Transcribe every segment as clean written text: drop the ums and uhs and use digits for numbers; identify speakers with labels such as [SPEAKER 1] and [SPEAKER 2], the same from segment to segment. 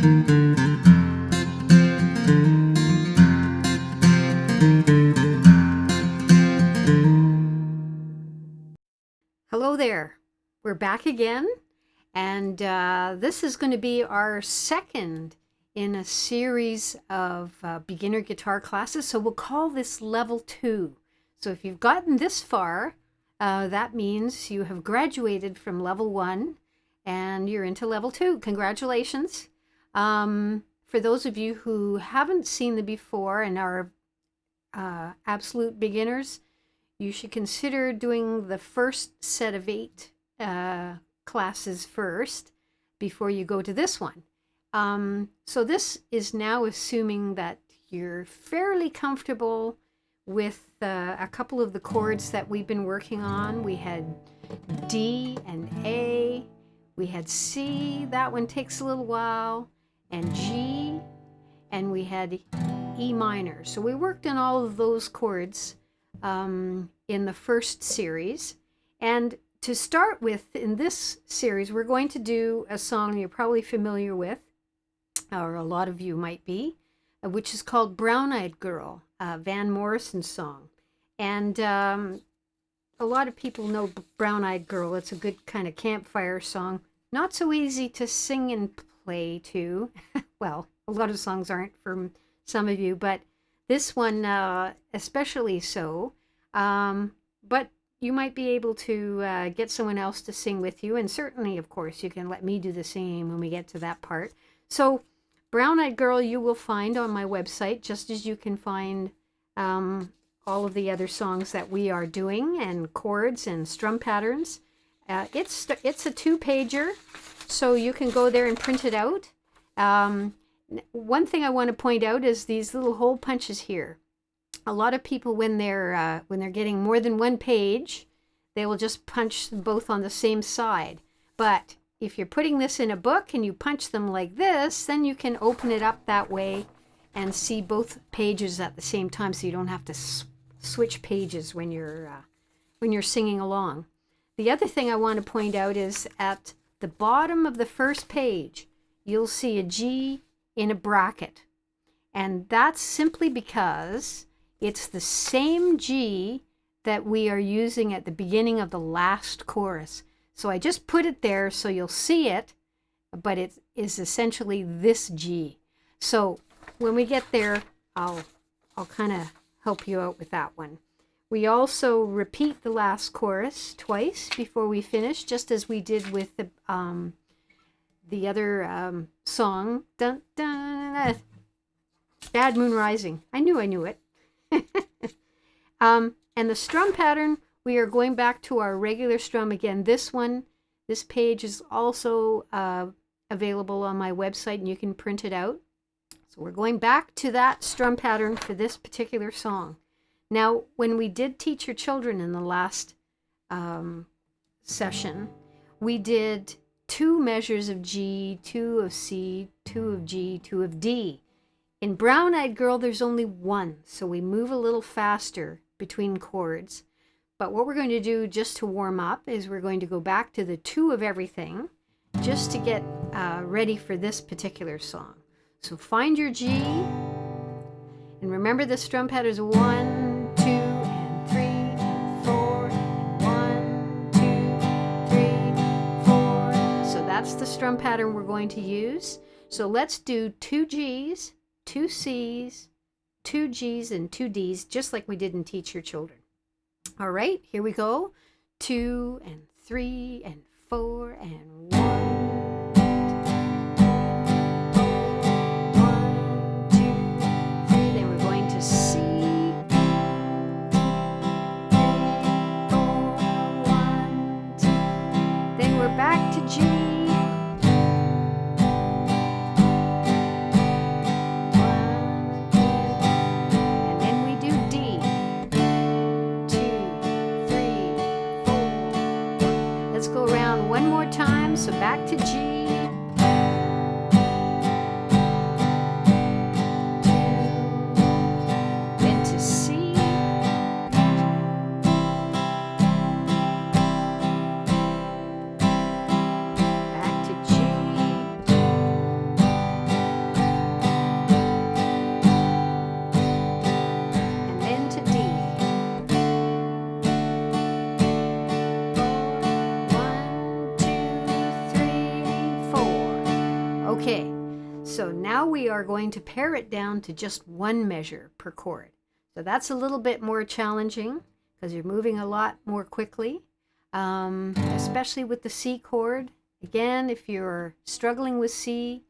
[SPEAKER 1] Hello there. We're back again, and this is going to be our second in a series of beginner guitar classes. So we'll call this level 2. So if you've gotten this far, that means you have graduated from level 1 and you're into level 2. Congratulations. For those of you who haven't seen them before and are absolute beginners, you should consider doing the first set of 8 classes first before you go to this one. So this is now assuming that you're fairly comfortable with a couple of the chords that we've been working on. We had D and A, we had C, that one takes a little while, and G, and we had E minor. So we worked on all of those chords in the first series. And to start with, in this series, we're going to do a song you're probably familiar with, or a lot of you might be, which is called Brown-Eyed Girl, Van Morrison song. And a lot of people know Brown-Eyed Girl. It's a good kind of campfire song. Not so easy to sing and play to. Well, a lot of songs aren't for some of you, but this one especially so. But you might be able to get someone else to sing with you. And certainly, of course, you can let me do the singing when we get to that part. So Brown-Eyed Girl you will find on my website, just as you can find all of the other songs that we are doing, and chords and strum patterns. It's a 2-pager, so you can go there and print it out. One thing I want to point out is these little hole punches here. A lot of people, when they're getting more than one page, they will just punch them both on the same side. But if you're putting this in a book and you punch them like this, then you can open it up that way and see both pages at the same time, so you don't have to switch pages when you're singing along. The other thing I want to point out is at the bottom of the first page, you'll see a G in a bracket. And that's simply because it's the same G that we are using at the beginning of the last chorus. So I just put it there so you'll see it, but it is essentially this G. So when we get there, I'll kind of help you out with that one. We also repeat the last chorus twice before we finish, just as we did with the other song, dun, dun, dun, Bad Moon Rising. I knew it. And the strum pattern, we are going back to our regular strum again. This page is also available on my website, and you can print it out. So we're going back to that strum pattern for this particular song. Now, when we did teach your children in the last session, we did 2 measures of G, 2 of C, 2 of G, 2 of D. In Brown-Eyed Girl, there's only 1, so we move a little faster between chords. But what we're going to do just to warm up is we're going to go back to the 2 of everything just to get ready for this particular song. So find your G, and remember the strum pattern is 1, 2, and 3, and 4, and 1, 2, 3, 4. So that's the strum pattern we're going to use. So let's do 2 Gs, 2 Cs, 2 Gs, and 2 Ds, just like we did in Teach Your Children. All right, here we go. 2 and 3 and 4 and 1. Back to G. 1, 2, and then we do D. 2, 3, 4. Let's go around one more time. So back Okay, so now we are going to pare it down to just one measure per chord. So that's a little bit more challenging because you're moving a lot more quickly, especially with the C chord. Again, if you're struggling with C,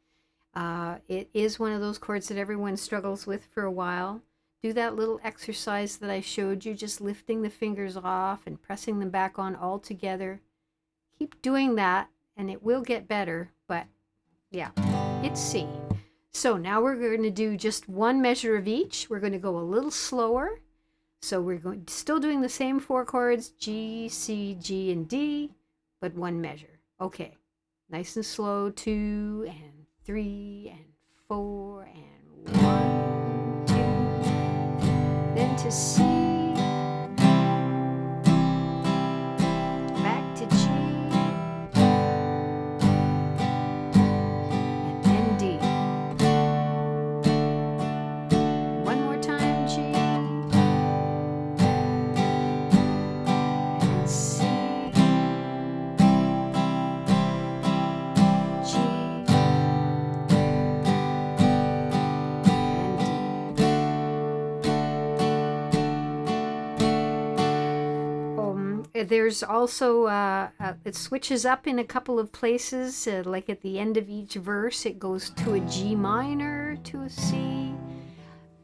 [SPEAKER 1] it is one of those chords that everyone struggles with for a while. Do that little exercise that I showed you, just lifting the fingers off and pressing them back on all together. Keep doing that and it will get better, but yeah, it's C. So now we're going to do just one measure of each. We're going to go a little slower. So we're still doing the same 4 chords, G, C, G, and D, but one measure. Okay, nice and slow, 2 and 3 and 4 and 1, 2, then to C, back to G, and then D. One more time, G, and C, G, there's also, it switches up in a couple of places, like at the end of each verse, it goes to a G minor, to a C.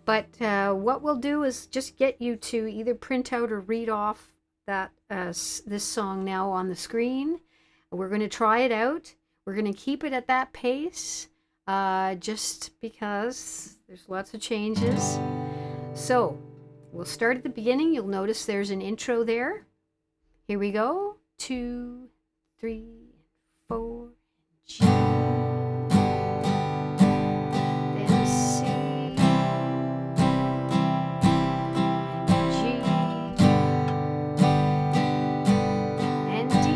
[SPEAKER 1] But what we'll do is just get you to either print out or read off that this song now on the screen. We're going to try it out. We're going to keep it at that pace, just because there's lots of changes. So we'll start at the beginning. You'll notice there's an intro there. Here we go. 2, 3, 4, G. Then C. And G. And D.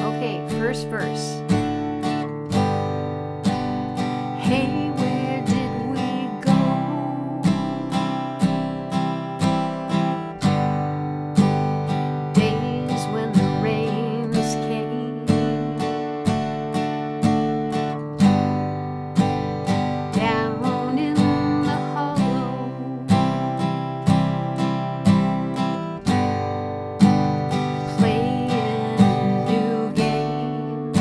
[SPEAKER 1] Okay, first verse. Hey, where did we go? Days when the rains came down in the hollow, playing new game.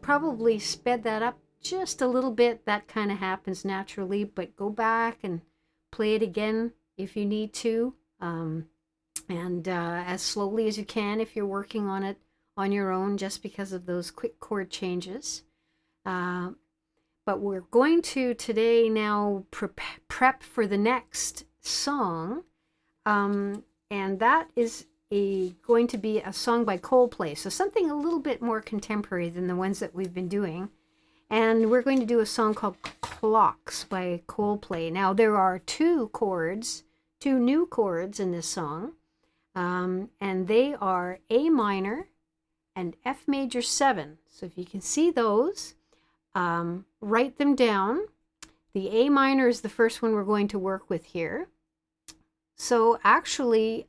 [SPEAKER 1] probably sped that up just a little bit. That kind of happens naturally, but go back and play it again if you need to, and as slowly as you can if you're working on it on your own, just because of those quick chord changes. But we're going to today now prep for the next song, and that is going to be a song by Coldplay, so something a little bit more contemporary than the ones that we've been doing. And we're going to do a song called Clocks by Coldplay. Now, there are two new chords in this song, and they are A minor and F major 7. So if you can see those, write them down. The A minor is the first one we're going to work with here. So actually,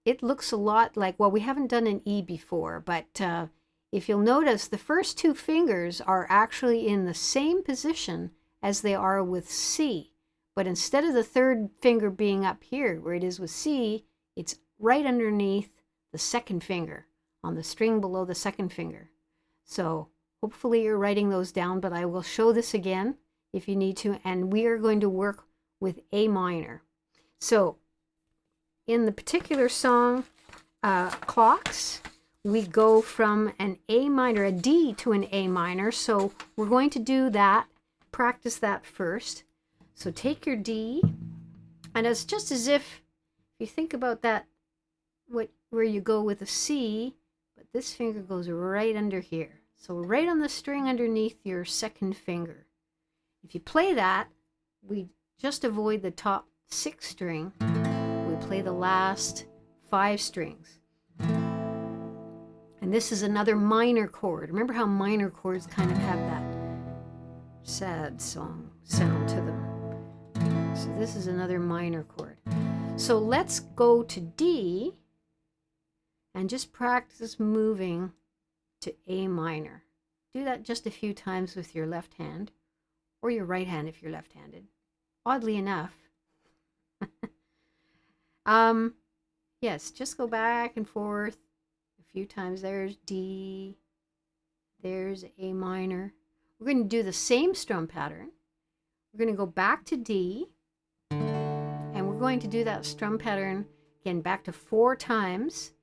[SPEAKER 1] it looks a lot like, well, we haven't done an E before, but if you'll notice, the first two fingers are actually in the same position as they are with C. But instead of the third finger being up here, where it is with C, it's right underneath the second finger, on the string below the second finger. So hopefully you're writing those down, but I will show this again if you need to, and we are going to work with A minor. So in the particular song, Clocks, we go from an A minor, a D, to an A minor. So we're going to do that, practice that first. So take your D, and it's just as if you think about that, where you go with a C, but this finger goes right under here. So right on the string underneath your second finger. If you play that, we just avoid the top 6 string. We play the last 5 strings. And this is another minor chord. Remember how minor chords kind of have that sad song sound to them. So this is another minor chord. So let's go to D and just practice moving to A minor. Do that just a few times with your left hand, or your right hand if you're left-handed. Oddly enough. Yes, just go back and forth a few times. There's D, there's A minor. We're going to do the same strum pattern. We're going to go back to D, and we're going to do that strum pattern again back to 4 times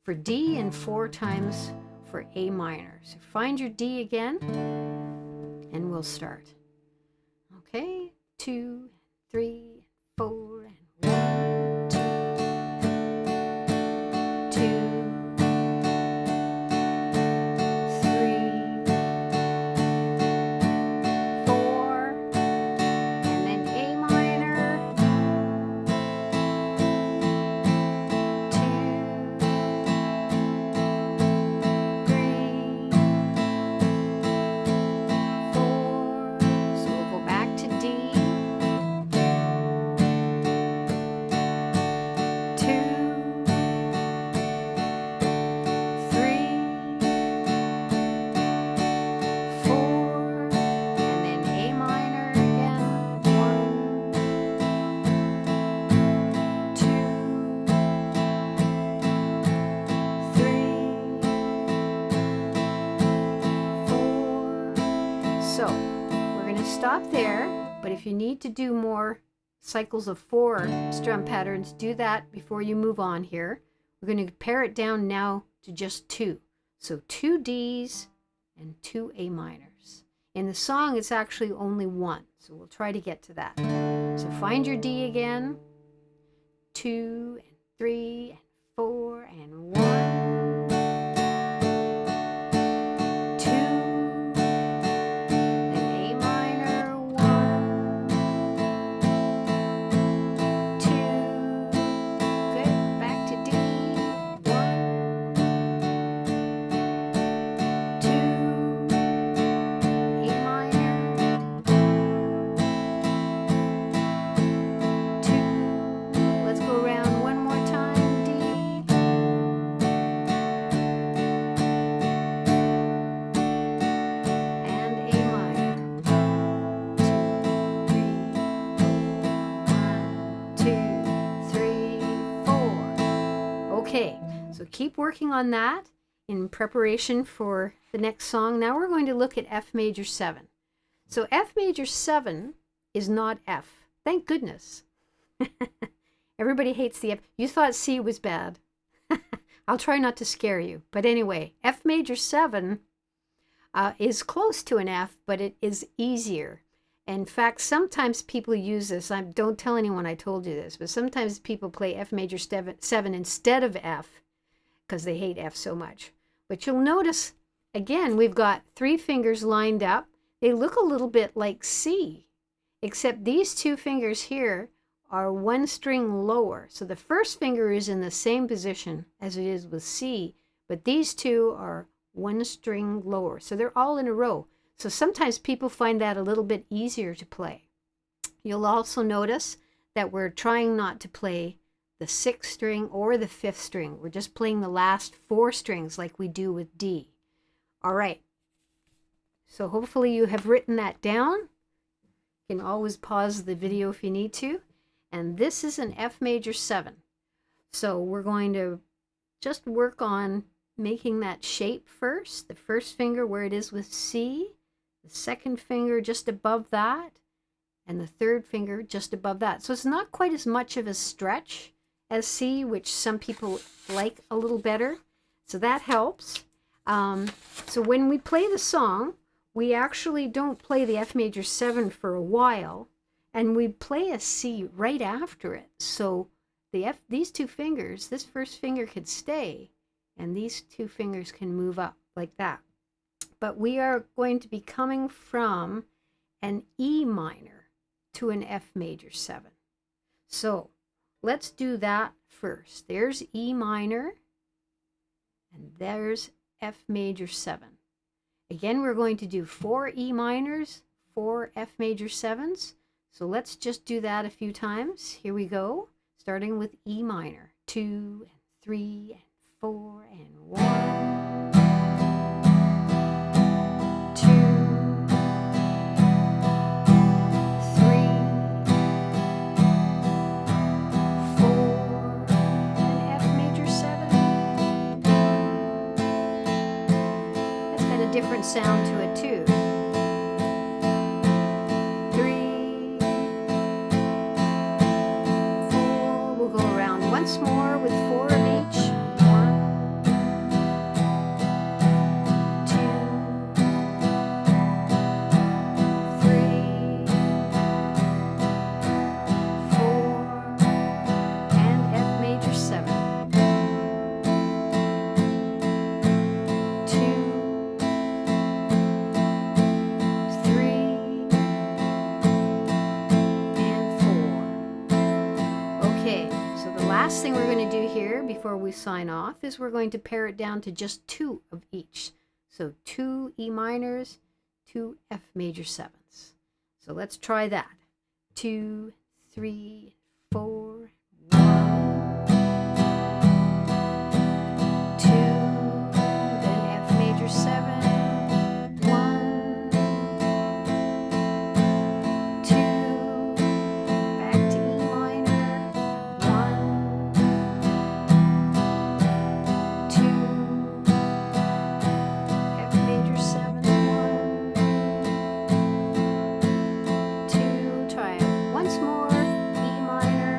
[SPEAKER 1] for D and 4 times for A minor. So find your D again, and we'll start. Okay, 2, 3, 4, and 1, 2, 3, 4, and then A minor, 2, 3, 4. So we'll go back to D. 4. So we're going to stop there, but if you need to do more cycles of 4 strum patterns, do that before you move on here. We're going to pare it down now to just 2. So 2 Ds and 2 A minors. In the song, it's actually only 1, so we'll try to get to that. So find your D again, 2 and 3 and 4 and 1. 2, then A minor, 1, 2, good, back to D, 1, 2, A minor, 2, let's go around one more time, D, and A minor, 2, 3, 4, 1, 2, 3, 4. Okay, so keep working on that, in preparation for the next song. Now we're going to look at F major 7. So F major 7 is not F. Thank goodness. Everybody hates the F. You thought C was bad. I'll try not to scare you. But anyway, F major 7 is close to an F, but it is easier. In fact, sometimes people use this. Don't tell anyone I told you this, but sometimes people play F major 7 instead of F because they hate F so much. But you'll notice, again, we've got 3 fingers lined up. They look a little bit like C, except these 2 fingers here are 1 string lower. So the first finger is in the same position as it is with C, but these 2 are 1 string lower. So they're all in a row. So sometimes people find that a little bit easier to play. You'll also notice that we're trying not to play the 6th string or the 5th string. We're just playing the last 4 strings like we do with D. All right. So hopefully you have written that down. You can always pause the video if you need to. And this is an F major 7. So we're going to just work on making that shape first. The first finger where it is with C, the second finger just above that, and the third finger just above that. So it's not quite as much of a stretch as C, which some people like a little better. So that helps. So when we play the song, we actually don't play the F major 7 for a while, and we play a C right after it. So these 2 fingers, this first finger could stay, and these 2 fingers can move up like that. But we are going to be coming from an E minor to an F major 7. So let's do that first. There's E minor, and there's F major 7. Again, we're going to do 4 E minors, 4 F major 7s. So let's just do that a few times. Here we go, starting with E minor. 2 and 3 and 4 and 1, 2, 3, 4, and F major 7. That's got a different sound to it too. 3, 4. We'll go around once more with 4 of each. 3, we're going to do here before we sign off is we're going to pare it down to just 2 of each. So 2 E minors, 2 F major 7s. So let's try that. 2, 3, 4, 1, 2, then F major 7, 1, 2, back to E minor, 1, 2, F major 7, 1, 2, try it once more, E minor,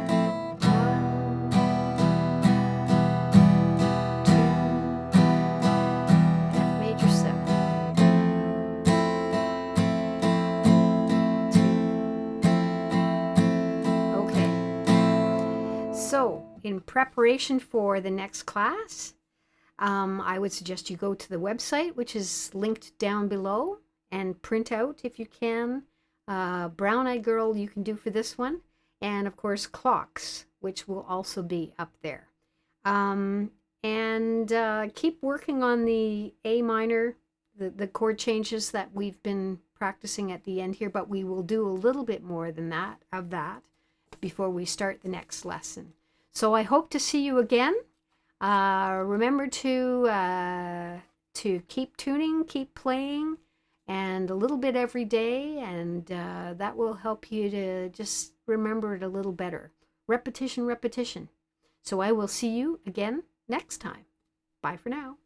[SPEAKER 1] 1, 2, F major 7, 2. Okay. So, in preparation for the next class, I would suggest you go to the website, which is linked down below, and print out, if you can, Brown Eyed Girl you can do for this one, and of course clocks, which will also be up there. Keep working on the A minor, the chord changes that we've been practicing at the end here, but we will do a little bit more than that, before we start the next lesson. So I hope to see you again. Remember to keep tuning, keep playing, and a little bit every day, and that will help you to just remember it a little better. Repetition, repetition. So I will see you again next time. Bye for now.